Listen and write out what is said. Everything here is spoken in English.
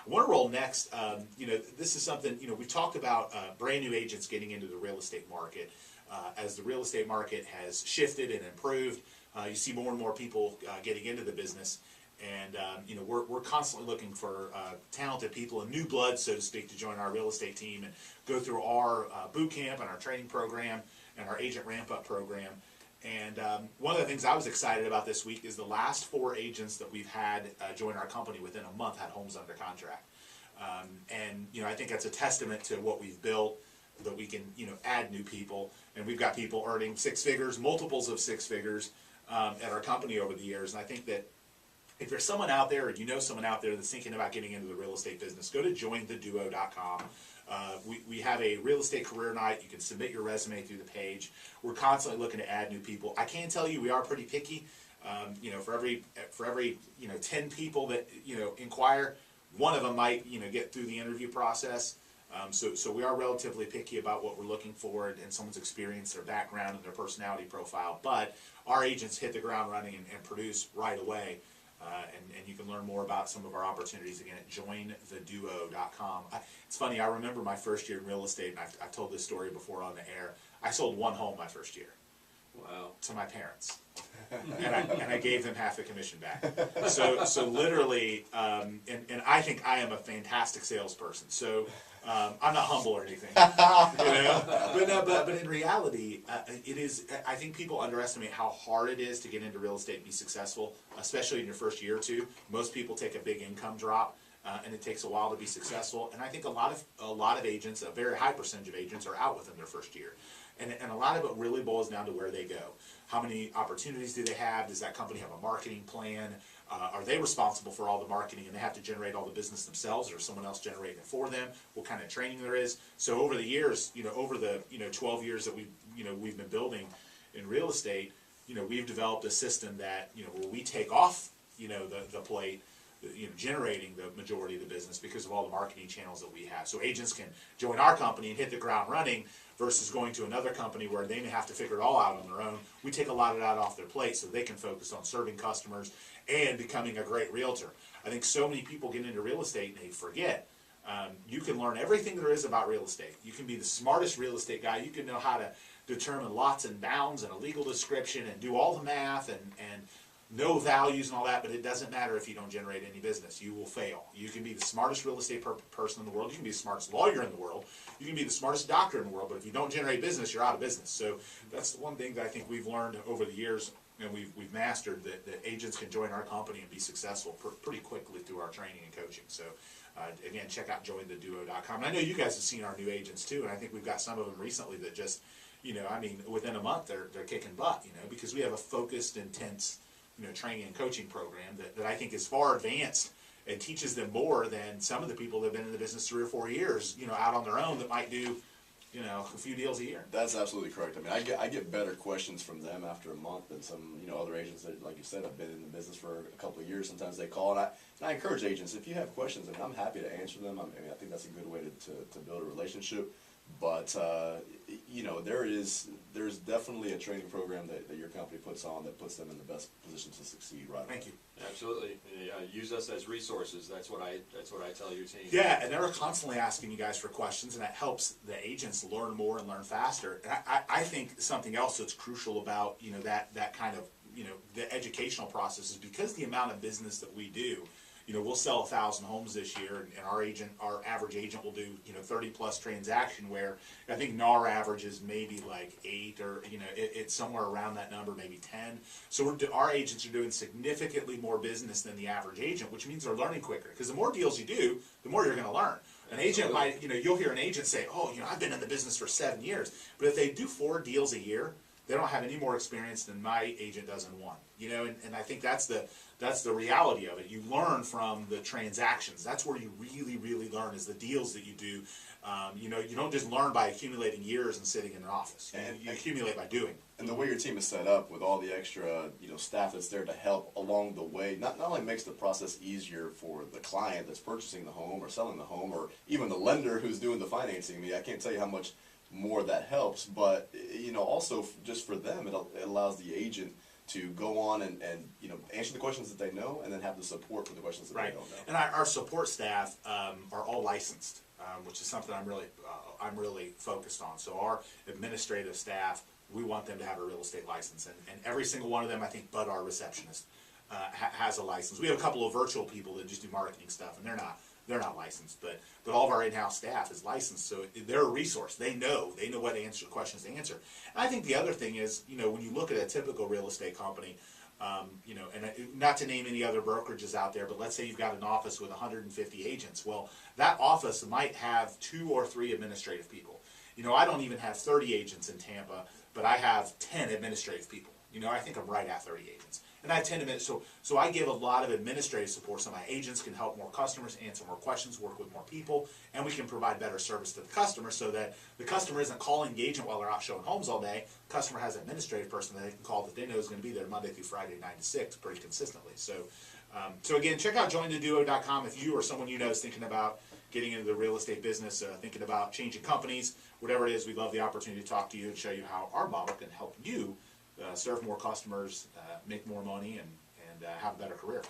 I want to roll next. This is something, we talked about brand new agents getting into the real estate market. As the real estate market has shifted and improved, you see more and more people getting into the business. And, we're constantly looking for talented people and new blood, so to speak, to join our real estate team and go through our boot camp and our training program and our agent ramp-up program. And one of the things I was excited about this week is the last 4 agents that we've had join our company within a month had homes under contract. I think that's a testament to what we've built, that we can, add new people. And we've got people earning 6 figures, multiples of 6 figures at our company over the years. And I think that if there's someone out there, or you know someone out there that's thinking about getting into the real estate business, go to jointheduo.com. We have a real estate career night. You can submit your resume through the page. We're constantly looking to add new people. I can tell you we are pretty picky. For every 10 people that inquire, one of them might get through the interview process. So we are relatively picky about what we're looking for and someone's experience, their background, and their personality profile. But our agents hit the ground running and produce right away. And you can learn more about some of our opportunities again at jointheduo.com. It's funny, I remember my first year in real estate, and I've told this story before on the air. I sold 1 home my first year. Wow. To my parents. and I gave them half the commission back. So literally, and I think I am a fantastic salesperson. So I'm not humble or anything, but in reality, it is. I think people underestimate how hard it is to get into real estate and be successful, especially in your first year or two. Most people take a big income drop, and it takes a while to be successful. And I think a lot of agents, a very high percentage of agents, are out within their first year. And a lot of it really boils down to where they go. How many opportunities do they have? Does that company have a marketing plan? Are they responsible for all the marketing and they have to generate all the business themselves, or is someone else generating it for them? What kind of training there is? So over the years, over the 12 years that we've been building in real estate, we've developed a system that where we take off the plate, generating the majority of the business because of all the marketing channels that we have. So agents can join our company and hit the ground running versus going to another company where they may have to figure it all out on their own. We take a lot of that off their plate so they can focus on serving customers and becoming a great realtor. I think so many people get into real estate and they forget. You can learn everything there is about real estate. You can be the smartest real estate guy. You can know how to determine lots and bounds and a legal description and do all the math and know values and all that, but it doesn't matter if you don't generate any business. You will fail. You can be the smartest real estate person in the world. You can be the smartest lawyer in the world. You can be the smartest doctor in the world, but if you don't generate business, you're out of business. So that's the one thing that I think we've learned over the years, and we've mastered, that agents can join our company and be successful pretty quickly through our training and coaching. So again, check out jointheduo.com. And I know you guys have seen our new agents too, and I think we've got some of them recently that just, within a month they're kicking butt, because we have a focused, intense training and coaching program that I think is far advanced and teaches them more than some of the people that have been in the business 3 or 4 years, out on their own, that might do, a few deals a year. That's absolutely correct. I get better questions from them after a month than some, other agents that, like you said, have been in the business for a couple of years. Sometimes they call, and I encourage agents, if you have questions, I'm happy to answer them. I think that's a good way to build a relationship. But there's definitely a training program that your company puts on that puts them in the best position to succeed. Right. Thank you. Absolutely. Use us as resources. That's what I tell your team. Yeah, and they're constantly asking you guys for questions, and that helps the agents learn more and learn faster. And I think something else that's crucial about that kind of the educational process is because the amount of business that we do. We'll sell 1,000 homes this year, and our average agent will do 30 plus transaction, where I think our average is maybe like 8, or it's somewhere around that number, maybe 10. So our agents are doing significantly more business than the average agent, which means they're learning quicker. Because the more deals you do, the more you're going to learn. An agent might, you'll hear an agent say, "Oh, I've been in the business for 7 years," but if they do 4 deals a year, they don't have any more experience than my agent does in 1. And I think that's the reality of it. You learn from the transactions. That's where you really, really learn, is the deals that you do. You don't just learn by accumulating years and sitting in an office. You accumulate by doing. And the way your team is set up with all the extra, staff that's there to help along the way, not only makes the process easier for the client that's purchasing the home or selling the home, or even the lender who's doing the financing. I can't tell you how much more that helps, but also just for them, it allows the agent to go on and answer the questions that they know, and then have the support for the questions that they Right, don't know. and our support staff are all licensed, which is something I'm really focused on. So our administrative staff, we want them to have a real estate license, and every single one of them, I think, but our receptionist has a license. We have a couple of virtual people that just do marketing stuff, and they're not licensed, but all of our in-house staff is licensed, so they're a resource. They know what questions to answer. And I think the other thing is, when you look at a typical real estate company, and not to name any other brokerages out there, but let's say you've got an office with 150 agents. Well, that office might have 2 or 3 administrative people. I don't even have 30 agents in Tampa, but I have 10 administrative people. I think I'm right at 30 agents. And I have 10 minutes, so I give a lot of administrative support so my agents can help more customers, answer more questions, work with more people, and we can provide better service to the customer so that the customer isn't calling the agent while they're out showing homes all day. The customer has an administrative person that they can call that they know is going to be there Monday through Friday, 9 to 6, pretty consistently. So again, check out jointheduo.com if you or someone you know is thinking about getting into the real estate business, thinking about changing companies, whatever it is. We'd love the opportunity to talk to you and show you how our model can help you serve more customers, make more money, and have a better career.